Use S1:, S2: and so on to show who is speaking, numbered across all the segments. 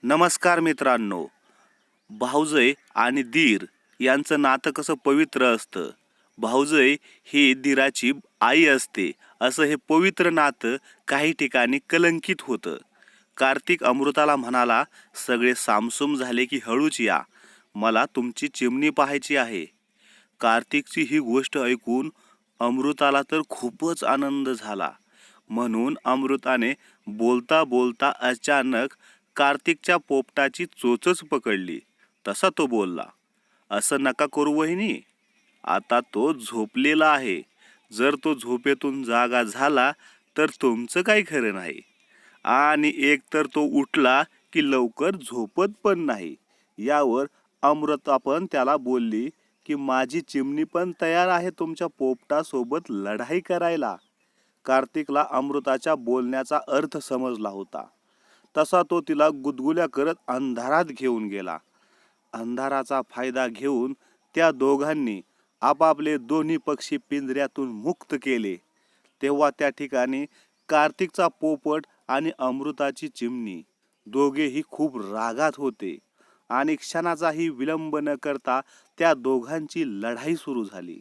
S1: नमस्कार मित्रांनो. भाऊजय आणि दीर यांचं नातं कसं पवित्र असतं. भाऊजय ही दीराची आई असते. असं हे पवित्र नातं काही ठिकाणी कलंकित होतं. कार्तिक अमृताला म्हणाला, सगळे सामसूम झाले की हळूच या, मला तुमची चिमणी पाहायची आहे. कार्तिकची ही गोष्ट ऐकून अमृताला तर खूपच आनंद झाला. म्हणून अमृताने बोलता बोलता अचानक कार्तिकच्या पोपटाची चोचच पकडली. तसा तो बोलला, असं नका करू वहिनी, आता तो झोपलेला आहे. जर तो झोपेतून जागा झाला तर तुमचं काही खरं नाही. आणि एक तर तो उठला की लवकर झोपत पण नाही. यावर अमृता पण त्याला बोलली की माझी चिमणी पण तयार आहे तुमच्या पोपटासोबत लढाई करायला. कार्तिकला अमृताच्या बोलण्याचा अर्थ समजला होता. तसा तो तिला गुदगुल्या करत अंधारात घेऊन गेला. अंधाराचा फायदा घेऊन त्या दोघांनी आपापले दोन्ही पक्षी पिंजऱ्यातून मुक्त केले. तेव्हा त्या ठिकाणी कार्तिकचा पोपट आणि अमृताची चिमणी दोघेही खूप रागात होते आणि क्षणाचाही विलंब न करता त्या दोघांची लढाई सुरू झाली.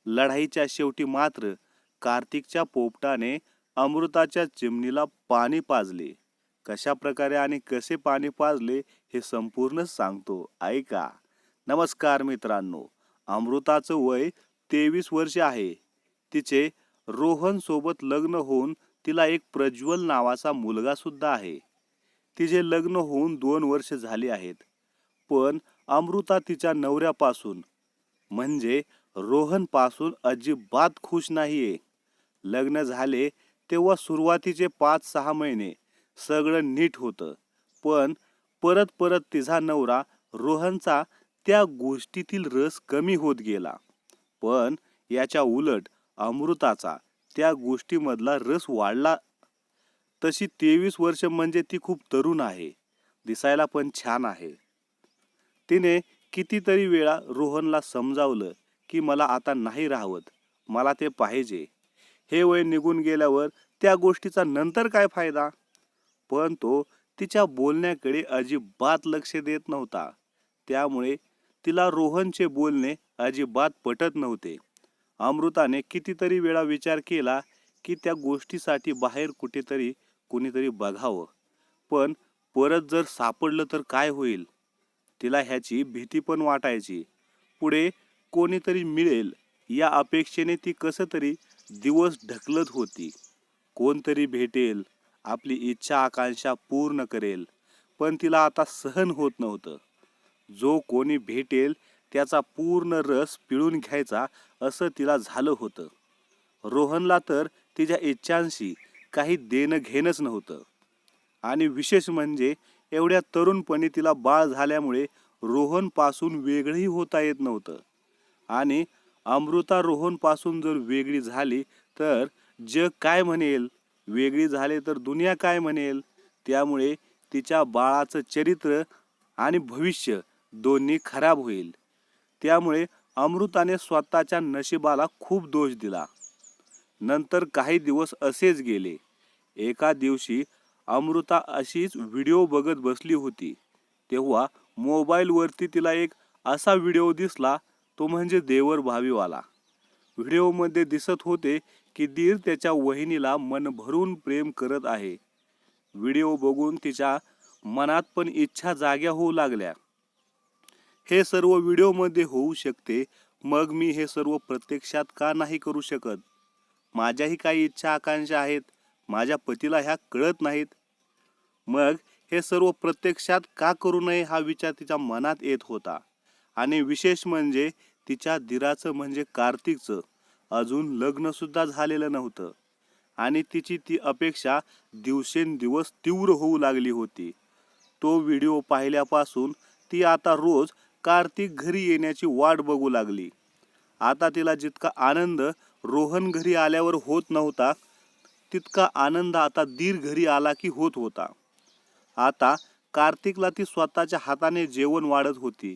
S1: लढाईच्या शेवटी मात्र कार्तिकच्या पोपटाने अमृताच्या चिमणीला पाणी पाजले. कशा प्रकारे आणि कसे पाणी पाजले हे संपूर्ण सांगतो, ऐका. नमस्कार मित्रांनो. अमृताचं वय 23 वर्ष आहे. तिचे रोहन सोबत लग्न होऊन तिला एक प्रज्वल नावाचा मुलगा सुद्धा आहे. तिचे लग्न होऊन 2 वर्ष झाली आहेत. पण अमृता तिच्या नवऱ्यापासून म्हणजे रोहन पासून अजिबात खुश नाहीये. लग्न झाले तेव्हा सुरुवातीचे 5-6 महिने सगळं नीट होतं. पण परत परत तिचा नवरा रोहनचा त्या गोष्टीतील रस कमी होत गेला. पण याच्या उलट अमृताचा त्या गोष्टीमधला रस वाढला. तशी 23 वर्ष म्हणजे ती खूप तरुण आहे. दिसायला पण छान आहे. तिने कितीतरी वेळा रोहनला समजावलं की मला आता नाही राहवत, मला ते पाहिजे. हे वय निघून गेल्यावर त्या गोष्टीचा नंतर काय फायदा. पण तो तिच्या बोलण्याकडे अजिबात लक्ष देत नव्हता. त्यामुळे तिला रोहनचे बोलणे अजिबात पटत नव्हते. अमृताने कितीतरी वेळा विचार केला की त्या गोष्टीसाठी बाहेर कुठेतरी कुणीतरी बघावं. पण परत जर सापडलं तर काय होईल. तिला ह्याची भीती पण वाटायची. पुढे कोणीतरी मिळेल या अपेक्षेने ती कसं तरी दिवस ढकलत होती. कोणतरी भेटेल, आपली इच्छा आकांक्षा पूर्ण करेल. पण तिला आता सहन होत नव्हतं. जो कोणी भेटेल त्याचा पूर्ण रस पिळून घ्यायचा असं तिला झालं होतं. रोहनला तर तिच्या इच्छांशी काही देणं घेणंच नव्हतं. आणि विशेष म्हणजे एवढ्या तरुणपणी तिला बाळ झाल्यामुळे रोहन पासून वेगळंही होता येत नव्हतं. आणि अमृता रोहन पासून जर वेगळी झाली तर जग काय म्हणेल, वेगळी झाले तर दुनिया काय म्हणेल. त्यामुळे तिच्या बाळाचं चरित्र आणि भविष्य दोन्ही खराब होईल. त्यामुळे अमृताने स्वतःच्या नशिबाला खूप दोष दिला. नंतर काही दिवस असेच गेले. एका दिवशी अमृता अशीच व्हिडिओ बघत बसली होती. तेव्हा मोबाईलवरती तिला एक असा व्हिडिओ दिसला, तो म्हणजे देवर भावीवाला. व्हिडिओमध्ये दिसत होते की दीर त्याच्या वहिनीला मन भरून प्रेम करत आहे. व्हिडिओ बघून तिच्या मनात पण इच्छा जाग्या होऊ लागल्या. हे सर्व व्हिडिओमध्ये होऊ शकते, मग मी हे सर्व प्रत्यक्षात का नाही करू शकत. माझ्याही काही इच्छा आकांक्षा आहेत, माझ्या पतीला ह्या कळत नाहीत. मग हे सर्व प्रत्यक्षात का करू नये हा विचार तिच्या मनात येत होता. आणि विशेष म्हणजे तिच्या दीराचं म्हणजे कार्तिकचं अजून लग्न सुद्धा झालेलं नव्हतं. आणि तिची ती अपेक्षा दिवसेंदिवस तीव्र होऊ लागली होती. तो व्हिडिओ पाहिल्यापासून ती आता रोज कार्तिक घरी येण्याची वाट बघू लागली. आता तिला जितका आनंद रोहन घरी आल्यावर होत नव्हता, तितका आनंद आता दीर घरी आला की होत होता. आता कार्तिकला ती स्वतःच्या हाताने जेवण वाढत होती.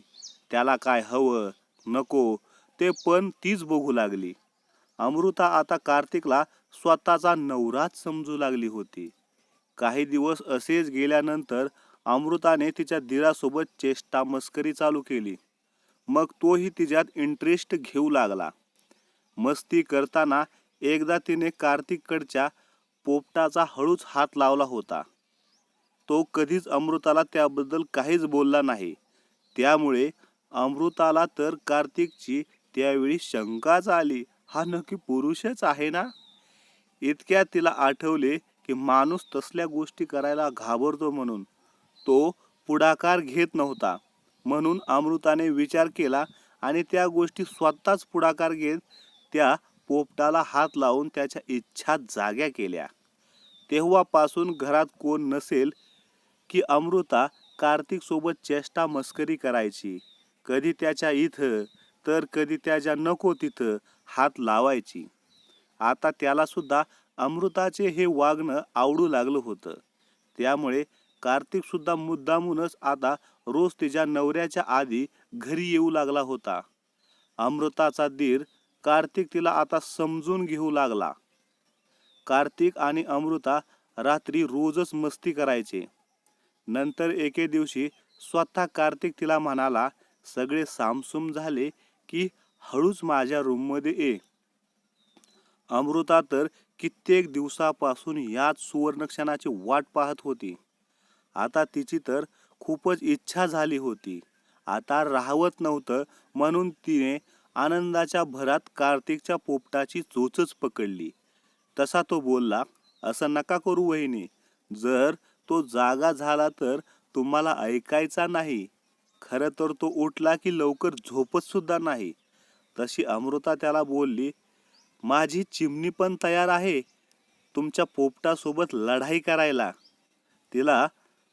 S1: त्याला काय हवं नको ते पण तीच बघू लागली. अमृता आता कार्तिकला स्वतःचा नवराच समजू लागली होती. काही दिवस असेच गेल्यानंतर अमृताने तिच्या धीरासोबत चेष्टा मस्करी चालू केली. मग तोही तिच्यात इंटरेस्ट घेऊ लागला. मस्ती करताना एकदा तिने कार्तिककडच्या पोपटाचा हळूच हात लावला होता. तो कधीच अमृताला त्याबद्दल काहीच बोलला नाही. त्यामुळे अमृताला तर कार्तिकची त्यावेळी शंकाच आली, हा नक्की पुरुषच आहे ना. इतक्यात तिला आठवले की माणूस तसल्या गोष्टी करायला घाबरतो म्हणून तो पुढाकार घेत नव्हता. म्हणून अमृताने विचार केला आणि त्या गोष्टी स्वतःच पुढाकार घेत त्या पोपटाला हात लावून त्याच्या इच्छा जाग्या केल्या. तेव्हापासून घरात कोण नसेल की अमृता कार्तिक सोबत चेष्टा मस्करी करायची. कधी त्याच्या इथं तर कधी त्याच्या नको तिथं हात लावायची. आता त्याला सुद्धा अमृताचे हे वागणं आवडू लागलं होतं. त्यामुळे कार्तिक सुद्धा मुद्दामूनच आता रोज तिच्या नवऱ्याच्या आधी घरी येऊ लागला होता. अमृताचा दीर कार्तिक तिला आता समजून घेऊ लागला. कार्तिक आणि अमृता रात्री रोजच मस्ती करायचे. नंतर एके दिवशी स्वतः कार्तिक तिला म्हणाला, सगळे सामसूम झाले की हळूच माझ्या रूममध्ये ये. अमृता तर कित्येक दिवसापासून याच सुवर्णक्षणाची वाट पाहत होती. आता तिची तर खूपच इच्छा झाली होती. आता राहवत नव्हतं म्हणून तिने आनंदाच्या भरात कार्तिकच्या पोपटाची चोचच पकडली. तसा तो बोलला, असं नका करू वहिनी, जर तो जागा झाला तर तुम्हाला ऐकायचा नाही. खरं तर तो उठला की लवकर झोपत सुद्धा नाही. तशी अमृता त्याला बोलली, माझी चिमणी पण तयार आहे तुमच्या पोपटासोबत लढाई करायला. तिला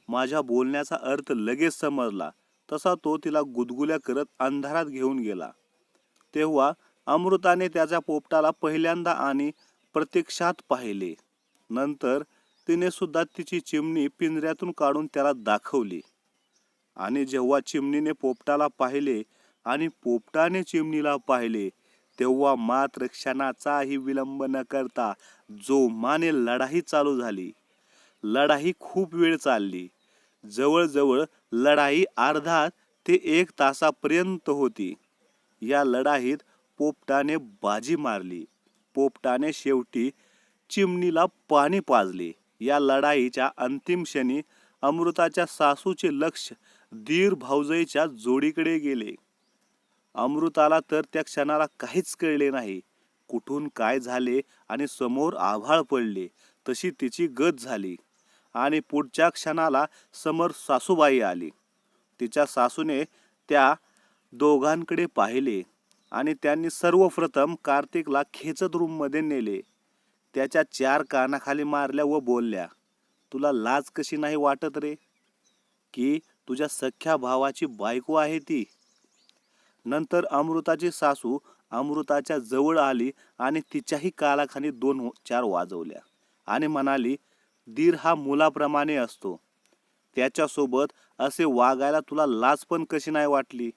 S1: माझ्या बोलण्याचा अर्थ लगेच समजला. तसा तो तिला गुदगुल्या करत अंधारात घेऊन गेला. तेव्हा अमृताने त्याच्या पोपटाला पहिल्यांदा आणि प्रत्यक्षात पाहिले. नंतर तिने सुद्धा तिची चिमणी पिंजऱ्यातून काढून त्याला दाखवली. आणि जेव्हा चिमणीने पोपटाला पाहिले आणि पोपटाने चिमणीला पाहिले तेव्हा मात्र क्षणाचाही विलंब न करता जोमाने लढाई चालू झाली. लढाई खूप वेळ चालली. जवळजवळ लढाई अर्धा ते 1 तासापर्यंत होती. या लढाईत पोपटाने बाजी मारली. पोपटाने शेवटी चिमणीला पाणी पाजले. या लढाईच्या अंतिम क्षणी अमृताच्या सासूचे लक्ष दीर भाऊजाईच्या जोडीकडे गेले. अमृताला तर त्या क्षणाला काहीच कळले नाही. कुठून काय झाले आणि समोर आभाळ पडले तशी तिची गत झाली. आणि पुढच्या क्षणाला समोर सासूबाई आली. तिच्या सासूने त्या दोघांकडे पाहिले आणि त्यांनी सर्वप्रथम कार्तिकला खेचत रूममध्ये नेले. त्याच्या 4 कानाखाली मारल्या व बोलल्या, तुला लाज कशी नाही वाटत रे, की तुझ्या सख्या भावाची बायको आहे ती. नंतर अमृताची सासू अमृताच्या जवळ आली आणि तिच्याही कालाखाली 2-4 वाजवल्या आणि म्हणाली, दीर हा मुलाप्रमाणे असतो. त्याच्यासोबत असे वागायला तुला लाज पण कशी नाही वाटली.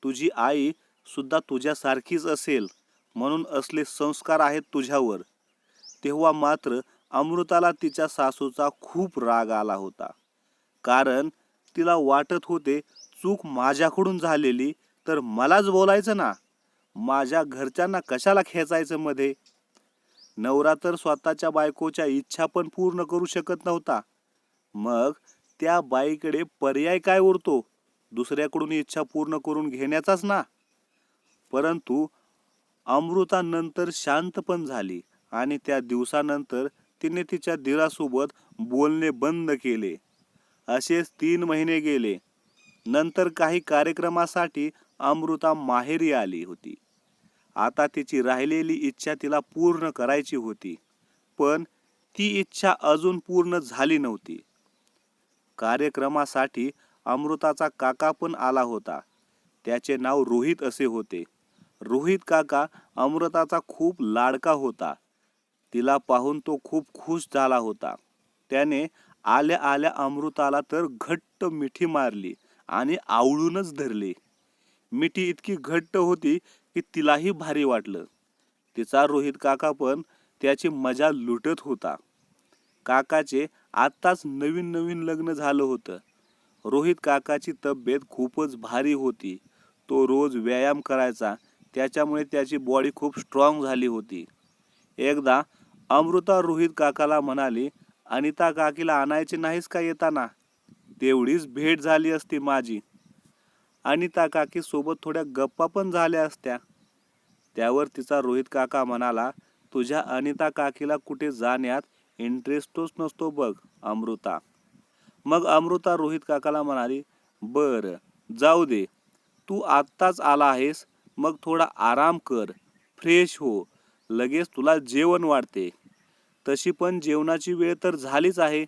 S1: तुझी आई सुद्धा तुझ्यासारखीच असेल म्हणून असले संस्कार आहेत तुझ्यावर. तेव्हा मात्र अमृताला तिच्या सासूचा खूप राग आला होता. कारण तिला वाटत होते चूक माझ्याकडून झालेली तर मलाच बोलायचं ना, माझ्या घरच्यांना कशाला खेचायचं मध्ये. नवरा तर स्वतःच्या बायकोच्या इच्छा पण पूर्ण करू शकत नव्हता. मग त्या बाईकडे पर्याय काय उरतो, दुसऱ्याकडून इच्छा पूर्ण करून घेण्याचाच ना. परंतु अमृता नंतर शांत पण झाली आणि त्या दिवसानंतर तिने तिच्या दिरासोबत बोलणे बंद केले. असेच 3 महिने गेले. नंतर काही कार्यक्रमासाठी अमृता माहेरी आली होती. आता तिची राहिलेली इच्छा तिला पूर्ण करायची होती, पण ती इच्छा अजून पूर्ण झाली नव्हती. कार्यक्रमासाठी अमृताचा काका पण आला होता. त्याचे नाव रोहित असे होते. रोहित काका अमृताचा खूप लाडका होता. तिला पाहून तो खूप खुश झाला होता. त्याने आल्या आल्या अमृताला तर घट्ट मिठी मारली आणि आवळूनच धरले. मिठी इतकी घट्ट होती की तिलाही भारी वाटलं. तिचा रोहित काका पण त्याची मजा लुटत होता. काकाचे आत्ताच नवीन नवीन लग्न झालं होतं. रोहित काकाची तब्येत खूपच भारी होती. तो रोज व्यायाम करायचा, त्याच्यामुळे त्याची बॉडी खूप स्ट्रॉंग झाली होती. एकदा अमृता रोहित काकाला म्हणाली, अनिता काकीला आणायचे नाहीस का येताना? तेवढीच भेट झाली असती माझी. अनिता काकी सोबत थोड्या गप्पा पण झाल्या असत्या. त्यावर तिचा रोहित काका म्हणाला, तुझ्या अनिता काकीला कुठे जाण्यात इंटरेस्टच नसतो बघ अमृता. मग अमृता रोहित काकाला म्हणाली, बर जाऊ दे, तू आत्ताच आला आहेस, मग थोडा आराम कर, फ्रेश हो, लगेच तुला जेवण वाढते. तशी पण जेवणाची वेळ तर झालीच आहे.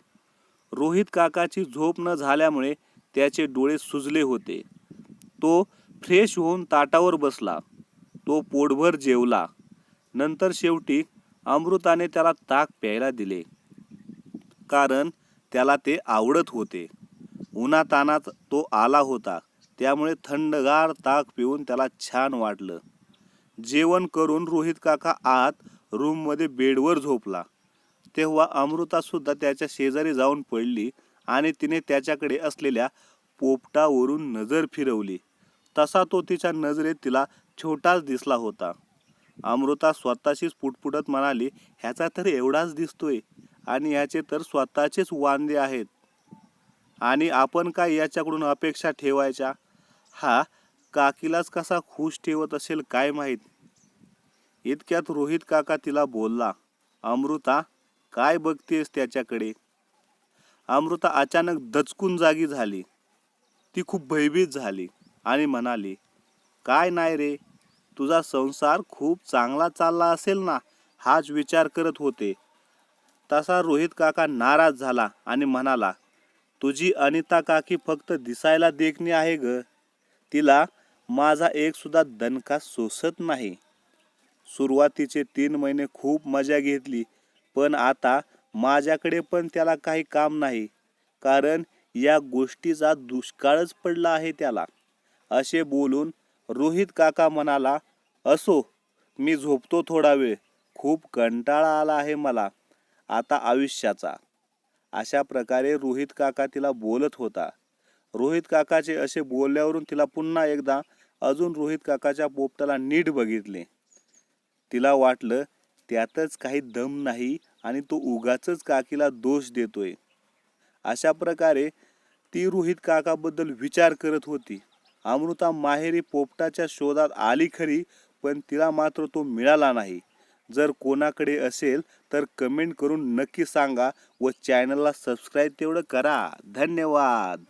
S1: रोहित काकाची झोप न झाल्यामुळे त्याचे डोळे सुजले होते. तो फ्रेश होऊन ताटावर बसला. तो पोटभर जेवला. नंतर शेवटी अमृताने त्याला ताक प्यायला दिले, कारण त्याला ते आवडत होते. उन्हातानात तो आला होता, त्यामुळे थंडगार ताक पिऊन त्याला छान वाटलं. जेवण करून रोहित काका आत रूममध्ये बेडवर झोपला. तेव्हा अमृता सुद्धा त्याच्या शेजारी जाऊन पडली आणि तिने त्याच्याकडे असलेल्या पोपटावरून नजर फिरवली. तसा तो तिच्या नजरेत तिला छोटाच दिसला होता. अमृता स्वतःशीच पुटपुटत म्हणाली, ह्याचा तर एवढाच दिसतोय आणि ह्याचे तर स्वतःचेच वांदे आहेत, आणि आपण काय याच्याकडून अपेक्षा ठेवायच्या? हा काकीलाच कसा खुश ठेवत असेल काय माहीत. इतक्यात रोहित काका तिला बोलला, अमृता काय बघतेस त्याच्याकडे? अमृता अचानक दचकून जागी झाली. ती खूप भयभीत झाली आणि म्हणाली, काय नाही रे, तुझा संसार खूप चांगला चालला असेल ना, हाच विचार करत होते. तसा रोहित काका नाराज झाला आणि म्हणाला, तुझी अनिता काकी फक्त दिसायला देखणी आहे ग, तिला माझा एक सुद्धा दणका सोसत नाही. सुरुवातीचे 3 महिने खूप मजा घेतली, पण आता माझ्याकडे पण त्याला काही काम नाही, कारण या गोष्टीचा दुष्काळच पडला आहे त्याला. असे बोलून रोहित काका म्हणाला, असो, मी झोपतो थोडा वेळ, खूप कंटाळा आला आहे मला आता आयुष्याचा. अशा प्रकारे रोहित काका तिला बोलत होता. रोहित काकाचे असे बोलल्यावरून तिला पुन्हा एकदा अजून रोहित काकाच्या पोपटाला नीट बघितले. तिला वाटलं त्यातच काही दम नाही आणि तो उगाचच काकीला दोष देतोय. अशा प्रकारे ती रोहित काकाबद्दल विचार करत होती. अमृता माहेरी पोपटाच्या शोधात आली खरी, पण तिला मात्र तो मिळाला नाही. जर कोणाकडे असेल तर कमेंट करून नक्की सांगा व चॅनलला सबस्क्राईब तेवढं करा. धन्यवाद.